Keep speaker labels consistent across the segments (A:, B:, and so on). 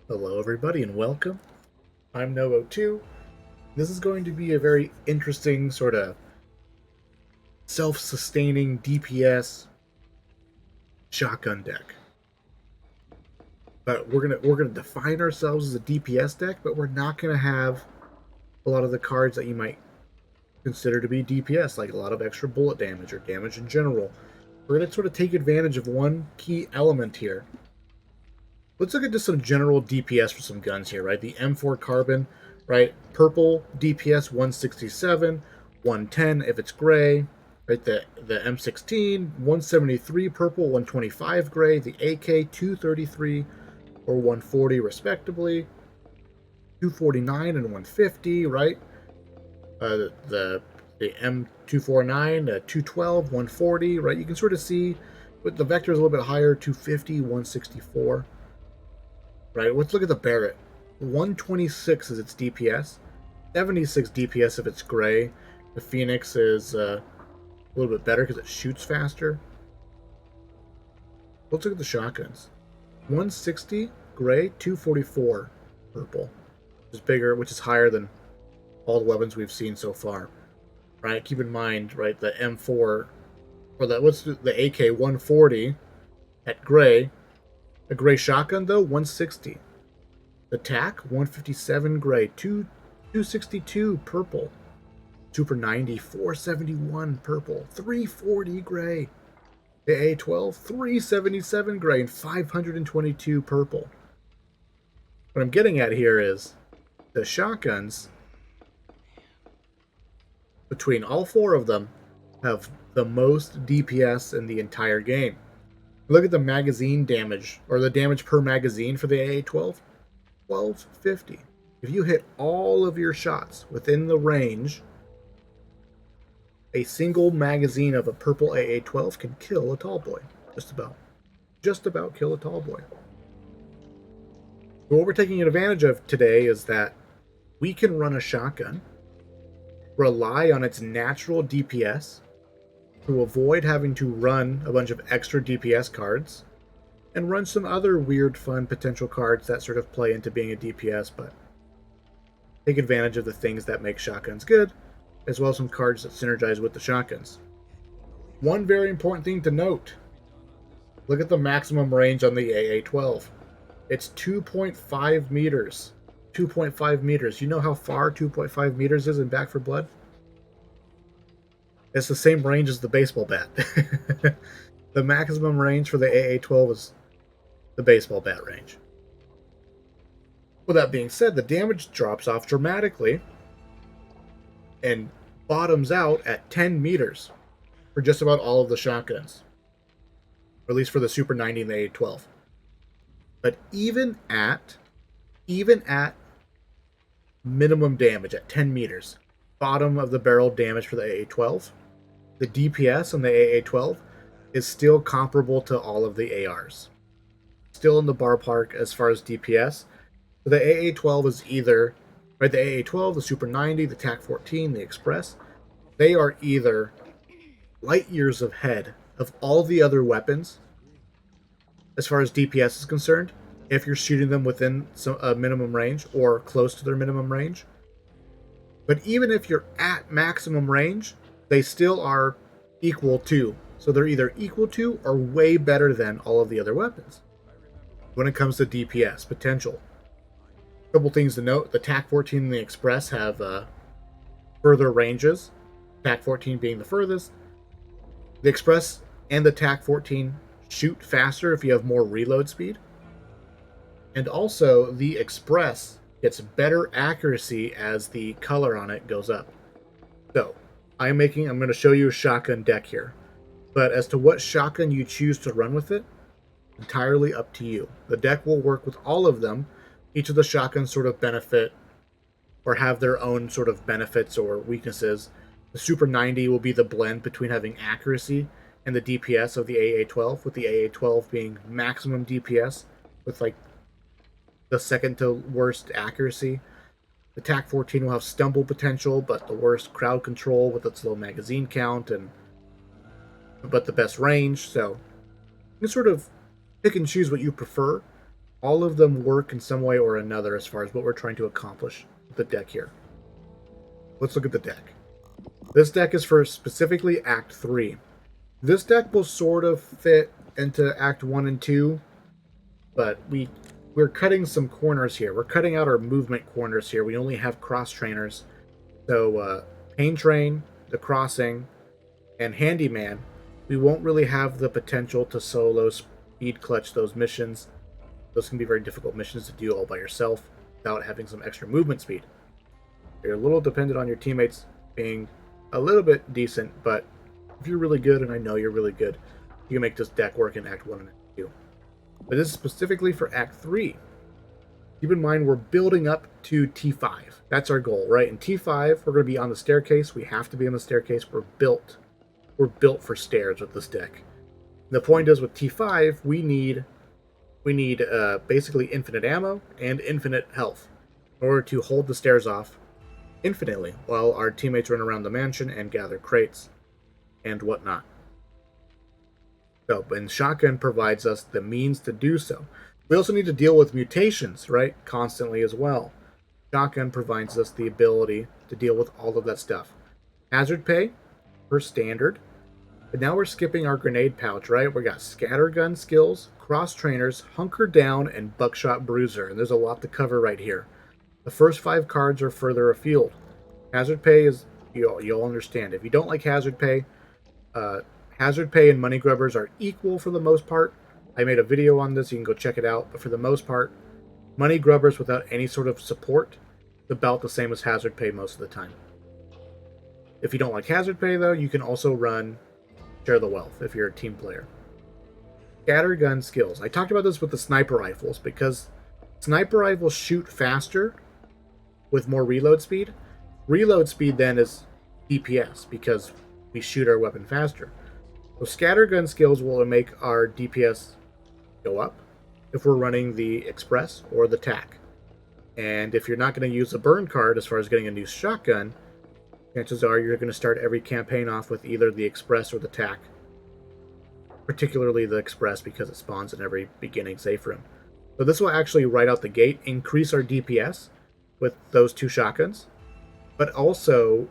A: Hello, everybody, and welcome. I'm Novo2. This is going to be a very interesting, sort of self-sustaining DPS shotgun deck. But we're gonna define ourselves as a DPS deck, but we're not gonna have a lot of the cards that you might consider to be DPS, like a lot of extra bullet damage or damage in general. We're gonna sort of take advantage of one key element here. Let's look at just some general DPS for some guns here, right? The M4 Carbon, right? Purple DPS 167, 110 if it's gray, right? The M16 173 purple, 125 gray. The AK 233 or 140 respectively, 249 and 150, right? The M249, 212, 140, right? You can sort of see, but the vector is a little bit higher, 250, 164. Right, let's look at the Barrett. 126 is its DPS, 76 DPS if it's gray. The Phoenix is a little bit better because it shoots faster. Let's look at the shotguns. 160 gray, 244 purple, which is bigger, which is higher than all the weapons we've seen so far. Right, keep in mind, right, the M4 or the AK 140 at gray. A gray shotgun though, 160. Attack 157 gray, 262 purple, super 90, 471 purple, 340 gray, the A12 377 gray, and 522 purple. What I'm getting at here is the shotguns between all four of them have the most DPS in the entire game. Look at the magazine damage, or the damage per magazine for the AA-12. 1250. If you hit all of your shots within the range, a single magazine of a purple AA-12 can kill a tall boy. Just about kill a tall boy. But what we're taking advantage of today is that we can run a shotgun, rely on its natural DPS to avoid having to run a bunch of extra DPS cards, and run some other weird, fun potential cards that sort of play into being a DPS, but take advantage of the things that make shotguns good, as well as some cards that synergize with the shotguns. One very important thing to note, look at the maximum range on the AA-12. It's 2.5 meters. 2.5 meters. You know how far 2.5 meters is in Back for Blood? It's the same range as the baseball bat. The maximum range for the AA-12 is the baseball bat range. With that being said, the damage drops off dramatically and bottoms out at 10 meters for just about all of the shotguns, or at least for the Super 90 and the AA-12. But even at minimum damage at 10 meters, bottom of the barrel damage for the AA-12, the DPS on the AA-12 is still comparable to all of the ARs. Still in the ballpark as far as DPS. So the AA-12 is either, right, the AA-12, the Super 90, the TAC-14, the Express, they are either light years ahead of all the other weapons as far as DPS is concerned, if you're shooting them within a minimum range or close to their minimum range. But even if you're at maximum range, they still are equal to. So they're either equal to or way better than all of the other weapons when it comes to DPS potential. A couple things to note: the TAC-14 and the Express have further ranges, TAC-14 being the furthest. The Express and the TAC-14 shoot faster if you have more reload speed. And also, the Express gets better accuracy as the color on it goes up. So, I'm going to show you a shotgun deck here. But as to what shotgun you choose to run with it, entirely up to you. The deck will work with all of them. Each of the shotguns sort of benefit or have their own sort of benefits or weaknesses. The Super 90 will be the blend between having accuracy and the DPS of the AA-12, with the AA-12 being maximum DPS with like the second to worst accuracy. The TAC-14 will have stumble potential, but the worst crowd control with its low magazine count but the best range. So you can sort of pick and choose what you prefer. All of them work in some way or another as far as what we're trying to accomplish with the deck here. Let's look at the deck. This deck is for specifically Act 3. This deck will sort of fit into Act 1 and 2, but we're cutting some corners here. We're cutting out our movement corners here. We only have cross trainers. So Pain Train, the Crossing, and Handyman, we won't really have the potential to solo speed clutch those missions. Those can be very difficult missions to do all by yourself without having some extra movement speed. You're a little dependent on your teammates being a little bit decent, but if you're really good, and I know you're really good, you can make this deck work in Act 1 and Act 2. But this is specifically for Act 3. Keep in mind, we're building up to T5. That's our goal, right? In T5, we're going to be on the staircase. We have to be on the staircase. We're built for stairs with this deck. And the point is, with T5, we need basically infinite ammo and infinite health in order to hold the stairs off infinitely while our teammates run around the mansion and gather crates and whatnot. So, and Shotgun provides us the means to do so. We also need to deal with mutations, right? Constantly as well. Shotgun provides us the ability to deal with all of that stuff. Hazard pay, per standard. But now we're skipping our grenade pouch, right? We got scattergun skills, cross trainers, hunker down, and buckshot bruiser. And there's a lot to cover right here. The first 5 cards are further afield. Hazard pay is, you'll understand. If you don't like hazard pay and money grubbers are equal for the most part. I made a video on this, you can go check it out. But for the most part, money grubbers without any sort of support is about the same as hazard pay most of the time. If you don't like hazard pay, though, you can also run share the wealth if you're a team player. Scattergun skills. I talked about this with the sniper rifles because sniper rifles shoot faster with more reload speed. Reload speed then is DPS because we shoot our weapon faster. So scattergun skills will make our DPS go up if we're running the express or the tac. And if you're not going to use a burn card as far as getting a new shotgun, chances are you're going to start every campaign off with either the express or the tac. Particularly the express because it spawns in every beginning safe room. So this will actually right out the gate increase our DPS with those 2 shotguns, but also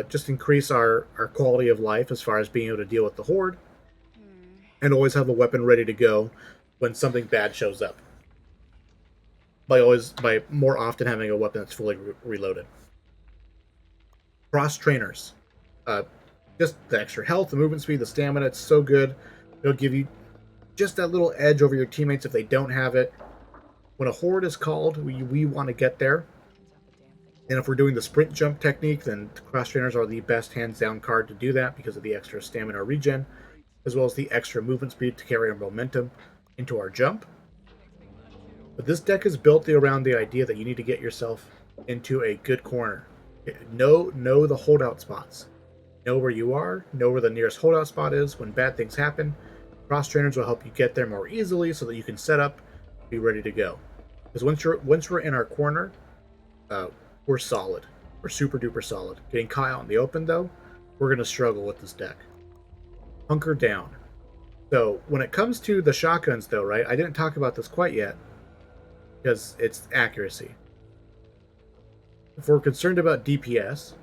A: just increase our quality of life as far as being able to deal with the horde and always have a weapon ready to go when something bad shows up. By more often having a weapon that's fully reloaded. Cross trainers. Just the extra health, the movement speed, the stamina, it's so good. It'll give you just that little edge over your teammates if they don't have it. When a horde is called, we want to get there. And if we're doing the sprint jump technique, then cross trainers are the best hands down card to do that because of the extra stamina regen, as well as the extra movement speed to carry our momentum into our jump. But this deck is built around the idea that you need to get yourself into a good corner. Know the holdout spots. Know where you are, know where the nearest holdout spot is when bad things happen. Cross trainers will help you get there more easily so that you can set up, be ready to go. Because once we're in our corner, we're solid. We're super duper solid. Getting caught out in the open, though, we're going to struggle with this deck. Hunker down. So when it comes to the shotguns, though, right, I didn't talk about this quite yet because it's accuracy. If we're concerned about DPS,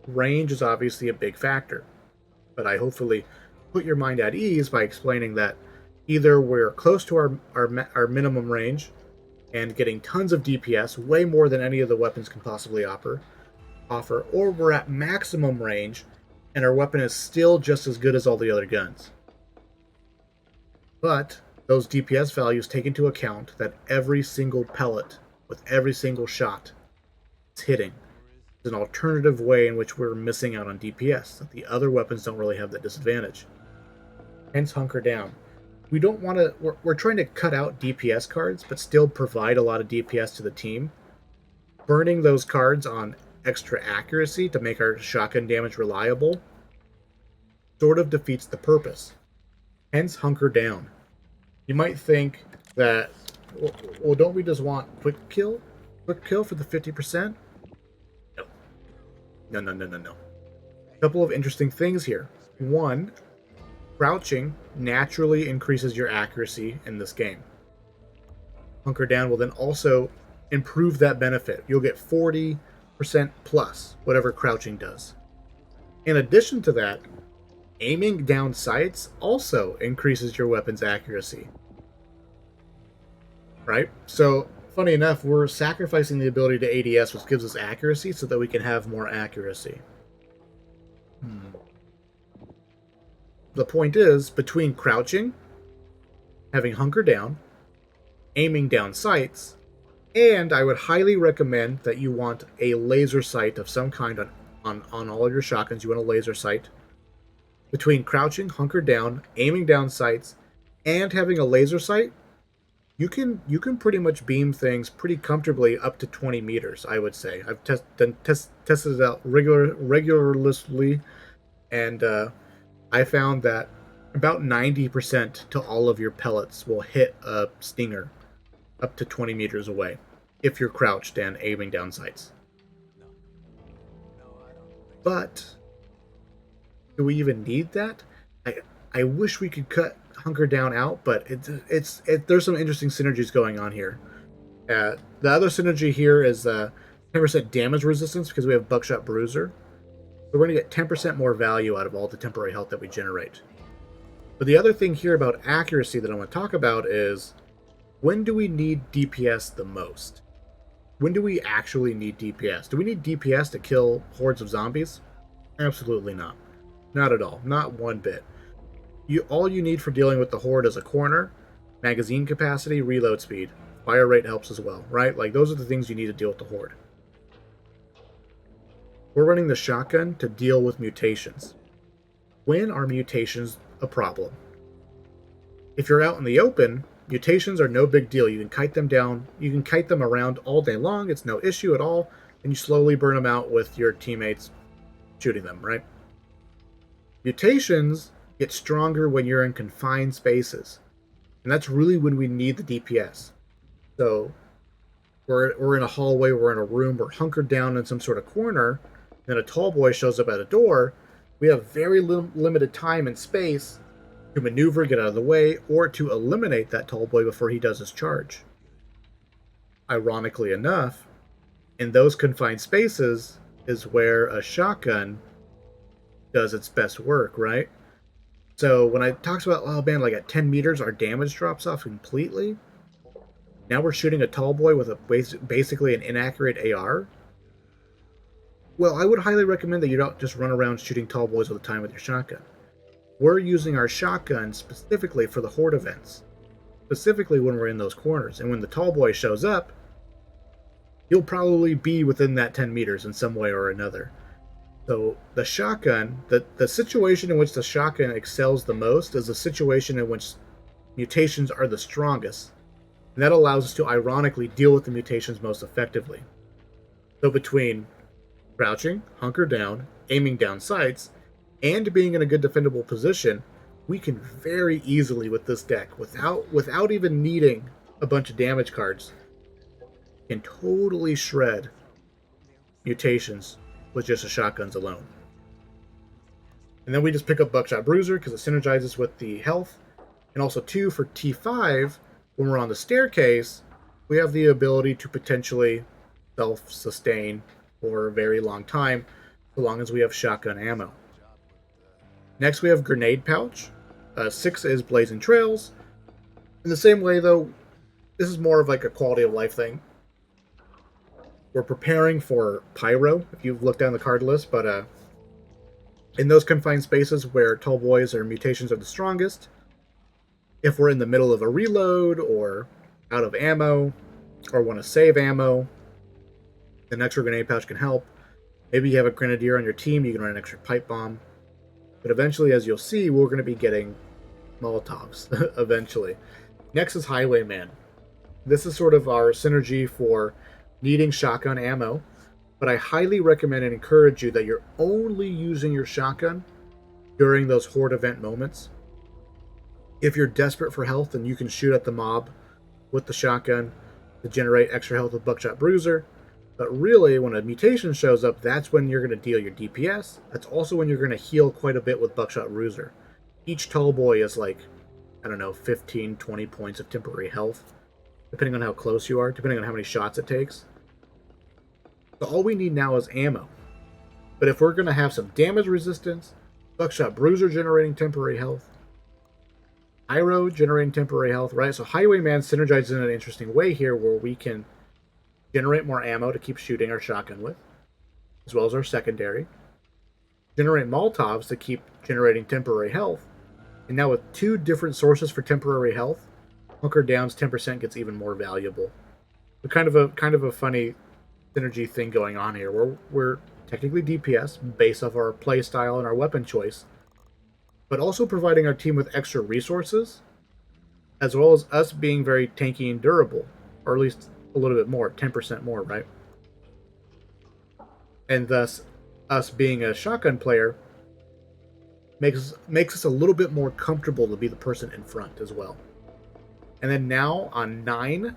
A: range is obviously a big factor. But I hopefully put your mind at ease by explaining that either we're close to our minimum range and getting tons of DPS, way more than any of the weapons can possibly offer, or we're at maximum range and our weapon is still just as good as all the other guns. But those DPS values take into account that every single pellet with every single shot is hitting. It's an alternative way in which we're missing out on DPS, that the other weapons don't really have that disadvantage. Hence hunker down. We don't want to, we're trying to cut out DPS cards, but still provide a lot of DPS to the team. Burning those cards on extra accuracy to make our shotgun damage reliable sort of defeats the purpose. Hence hunker down. You might think that, well, don't we just want quick kill? Quick kill for the 50%? No. A couple of interesting things here. One, crouching naturally increases your accuracy in this game. Hunker Down will then also improve that benefit. You'll get 40% plus whatever crouching does. In addition to that, aiming down sights also increases your weapon's accuracy. Right? So, funny enough, we're sacrificing the ability to ADS, which gives us accuracy, so that we can have more accuracy. The point is, between crouching, having hunker down, aiming down sights, and I would highly recommend that you want a laser sight of some kind on all of your shotguns. You want a laser sight. Between crouching, hunker down, aiming down sights, and having a laser sight, you can pretty much beam things pretty comfortably up to 20 meters, I would say. I've tested it out regularly, and I found that about 90% to all of your pellets will hit a stinger up to 20 meters away if you're crouched and aiming down sights. But do we even need that? I wish we could cut hunker down out, but there's some interesting synergies going on here. The other synergy here is 10% damage resistance because we have Buckshot Bruiser. We're going to get 10% more value out of all the temporary health that we generate. But the other thing here about accuracy that I want to talk about is, when do we need DPS the most? When do we actually need DPS? Do we need DPS to kill hordes of zombies? Absolutely not. Not at all. Not one bit. All you need for dealing with the horde is a corner, magazine capacity, reload speed. Fire rate helps as well, right? Like, those are the things you need to deal with the horde. We're running the shotgun to deal with mutations. When are mutations a problem? If you're out in the open, mutations are no big deal. You can kite them down, you can kite them around all day long, it's no issue at all, and you slowly burn them out with your teammates shooting them, right? Mutations get stronger when you're in confined spaces, and that's really when we need the DPS. So we're in a hallway, we're in a room, we're hunkered down in some sort of corner, then a tall boy shows up at a door. We have very limited time and space to maneuver, get out of the way, or to eliminate that tall boy before he does his charge. Ironically enough, in those confined spaces is where a shotgun does its best work, right? So when I talks about, oh man, like at 10 meters, our damage drops off completely. Now we're shooting a tall boy with basically an inaccurate AR. Well, I would highly recommend that you don't just run around shooting tall boys all the time with your shotgun. We're using our shotgun specifically for the horde events, specifically when we're in those corners. And when the tall boy shows up, you'll probably be within that 10 meters in some way or another. So the shotgun, the situation in which the shotgun excels the most is the situation in which mutations are the strongest. And that allows us to ironically deal with the mutations most effectively. So between crouching, hunker down, aiming down sights, and being in a good defendable position, we can very easily with this deck, without even needing a bunch of damage cards, can totally shred mutations with just the shotguns alone. And then we just pick up Buckshot Bruiser because it synergizes with the health. And also, too, for T5, when we're on the staircase, we have the ability to potentially self-sustain for a very long time, so long as we have shotgun ammo. Next, we have Grenade Pouch. 6 is Blazing Trails. In the same way, though, this is more of like a quality of life thing. We're preparing for Pyro, if you've looked down the card list, but in those confined spaces where tall boys or mutations are the strongest, if we're in the middle of a reload or out of ammo or want to save ammo, an extra grenade pouch can help. Maybe you have a grenadier on your team, you can run an extra pipe bomb. But eventually, as you'll see, we're going to be getting Molotovs, eventually. Next is Highwayman. This is sort of our synergy for needing shotgun ammo, but I highly recommend and encourage you that you're only using your shotgun during those horde event moments. If you're desperate for health, then you can shoot at the mob with the shotgun to generate extra health with Buckshot Bruiser. But really, when a mutation shows up, that's when you're going to deal your DPS. That's also when you're going to heal quite a bit with Buckshot Bruiser. Each tall boy is like, I don't know, 15, 20 points of temporary health. depending on how close you are, depending on how many shots it takes. So all we need now is ammo. But if we're going to have some damage resistance, Buckshot Bruiser generating temporary health, pyro generating temporary health, right? So Highwayman synergizes in an interesting way here where we can generate more ammo to keep shooting our shotgun with, as well as our secondary. Generate Molotovs to keep generating temporary health. And now with 2 different sources for temporary health, Hunker Down's 10% gets even more valuable. So kind of a funny synergy thing going on here where we're technically DPS based off our playstyle and our weapon choice, but also providing our team with extra resources, as well as us being very tanky and durable, or at least a little bit more, 10% more, right? And thus, us being a shotgun player makes us a little bit more comfortable to be the person in front as well. And then now on 9,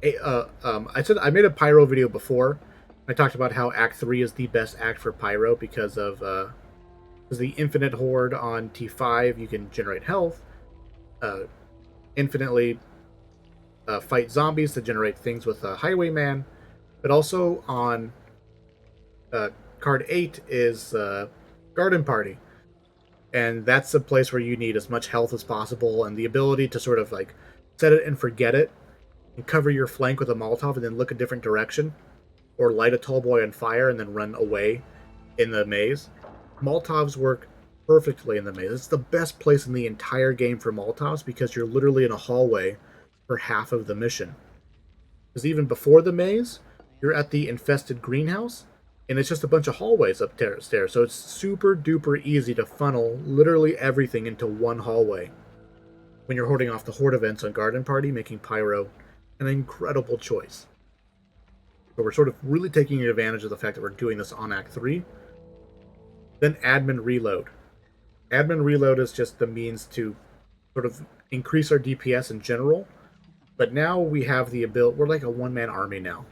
A: I said I made a pyro video before. I talked about how Act 3 is the best act for pyro because of the infinite horde on T5. You can generate health, infinitely fight zombies to generate things with Highwayman, but also on card 8 is Garden Party. And that's a place where you need as much health as possible and the ability to sort of like set it and forget it and cover your flank with a Molotov and then look a different direction, or light a tall boy on fire and then run away in the maze. Molotovs work perfectly in the maze. It's the best place in the entire game for Molotovs because you're literally in a hallway for half of the mission. Because even before the maze, you're at the infested greenhouse, and it's just a bunch of hallways upstairs. So it's super duper easy to funnel literally everything into one hallway. When you're holding off the horde events on Garden Party, making pyro an incredible choice. So we're sort of really taking advantage of the fact that we're doing this on Act 3. Then Admin Reload. Admin Reload is just the means to sort of increase our DPS in general. But now we have the ability, we're like a one-man army now.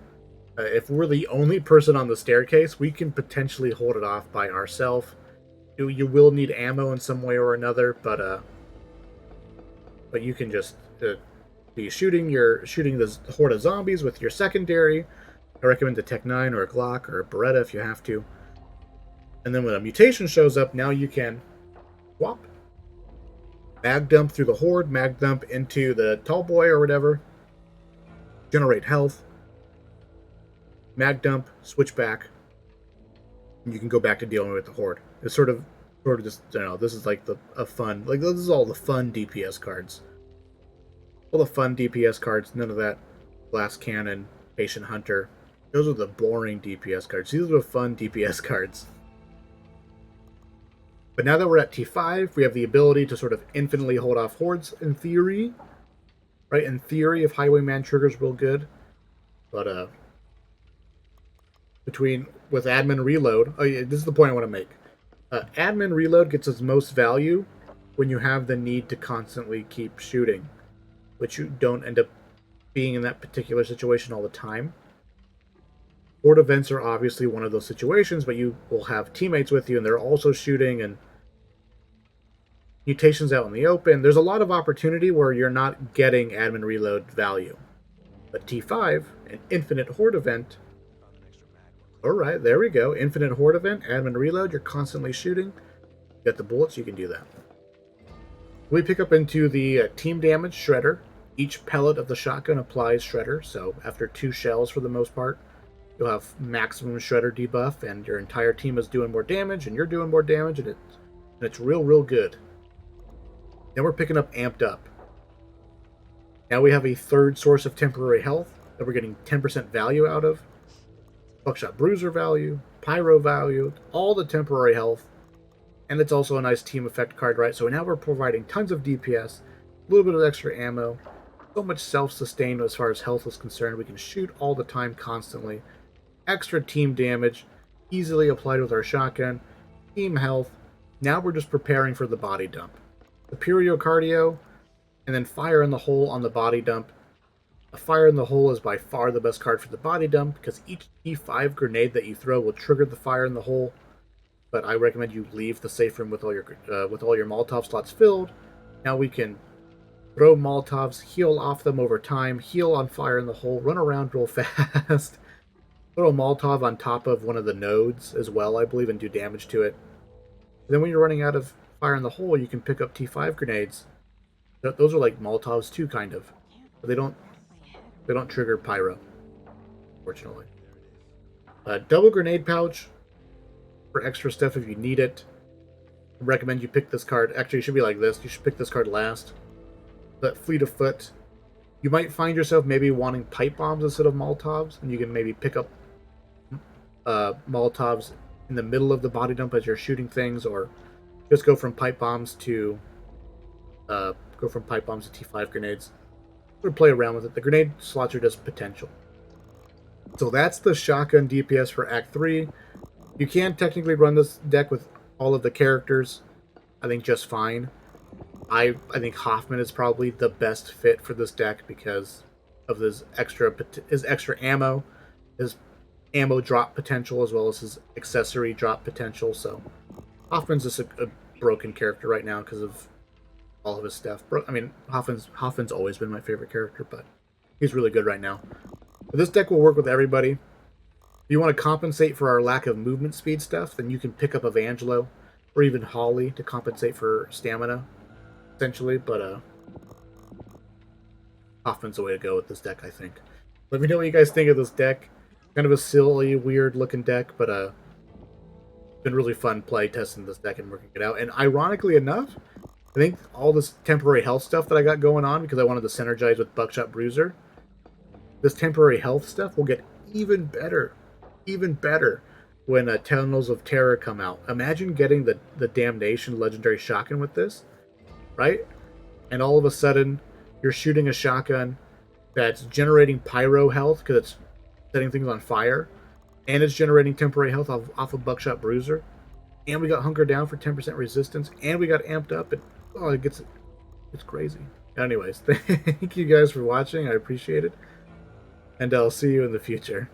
A: If we're the only person on the staircase, we can potentially hold it off by ourselves. You will need ammo in some way or another, but you can just be shooting the horde of zombies with your secondary. I recommend a Tech 9 or a Glock or a Beretta if you have to. And then when a mutation shows up, now you can swap. Mag dump through the horde, mag dump into the tall boy or whatever. Generate health. Mag dump, switch back. And you can go back to dealing with the horde. It's sort of just, this is like a fun, like this is all the fun DPS cards. All the fun DPS cards, none of that Glass Cannon, Patient Hunter. Those are the boring DPS cards. These are the fun DPS cards. But now that we're at T5, we have the ability to sort of infinitely hold off hordes, in theory. Right? In theory, if Highwayman triggers real good. But, with Admin Reload... Oh, yeah, this is the point I want to make. Admin Reload gets its most value when you have the need to constantly keep shooting. Which you don't end up being in that particular situation all the time. Horde events are obviously one of those situations, but you will have teammates with you and they're also shooting, and mutations out in the open. There's a lot of opportunity where you're not getting Admin Reload value. But T5, an infinite horde event. Alright, there we go. Infinite horde event, Admin Reload, you're constantly shooting. You got the bullets, you can do that. We pick up into the team damage shredder. Each pellet of the shotgun applies shredder, so after 2 shells for the most part, you'll have maximum shredder debuff, and your entire team is doing more damage, and you're doing more damage, and it's real good. Now we're picking up Amped Up. Now we have a third source of temporary health that we're getting 10% value out of. Buckshot Bruiser value, Pyro value, all the temporary health, and it's also a nice team effect card, right? So now we're providing tons of DPS, a little bit of extra ammo, so much self-sustain as far as health is concerned. We can shoot all the time constantly. Extra team damage, easily applied with our shotgun, team health. Now we're just preparing for the body dump. Superior cardio, and then Fire in the Hole on the body dump. A Fire in the Hole is by far the best card for the body dump, because each E5 grenade that you throw will trigger the Fire in the Hole. But I recommend you leave the safe room with all your Molotov slots filled. Now we can Throw Molotovs, heal off them over time, heal on fire in the hole, run around real fast. Throw a Molotov on top of one of the nodes as well, I believe, and do damage to it. And then when you're running out of fire in the hole, you can pick up T5 grenades. Those are like Molotovs too, kind of. But they don't trigger pyro, fortunately. Double grenade pouch for extra stuff if you need it. I recommend you pick this card. Actually, it should be like this. You should pick this card last. But fleet of foot. You might find yourself maybe wanting pipe bombs instead of Molotovs, and you can maybe pick up Molotovs in the middle of the body dump as you're shooting things, or just go from pipe bombs to T5 grenades. Or play around with it. The grenade slots are just potential. So that's the shotgun DPS for Act 3. You can technically run this deck with all of the characters, I think just fine. I think Hoffman is probably the best fit for this deck because of his extra ammo, his ammo drop potential, as well as his accessory drop potential. So Hoffman's just a broken character right now because of all of his stuff. I mean, Hoffman's always been my favorite character, but he's really good right now. But this deck will work with everybody. If you want to compensate for our lack of movement speed stuff, then you can pick up Evangelo or even Holly to compensate for stamina, essentially. But Hoffman's the way to go with this deck, I think. Let me know what you guys think of this deck. Kind of a silly, weird-looking deck, but it's been really fun play testing this deck and working it out. And ironically enough, I think all this temporary health stuff that I got going on because I wanted to synergize with Buckshot Bruiser, this temporary health stuff will get even better when Tunnels of Terror come out. Imagine getting the Damnation Legendary Shotgun with this, right? And all of a sudden, you're shooting a shotgun that's generating pyro health because it's setting things on fire, and it's generating temporary health off of Buckshot Bruiser, and we got Hunker Down for 10% resistance, and we got amped up, and it's crazy. Anyways, thank you guys for watching. I appreciate it, and I'll see you in the future.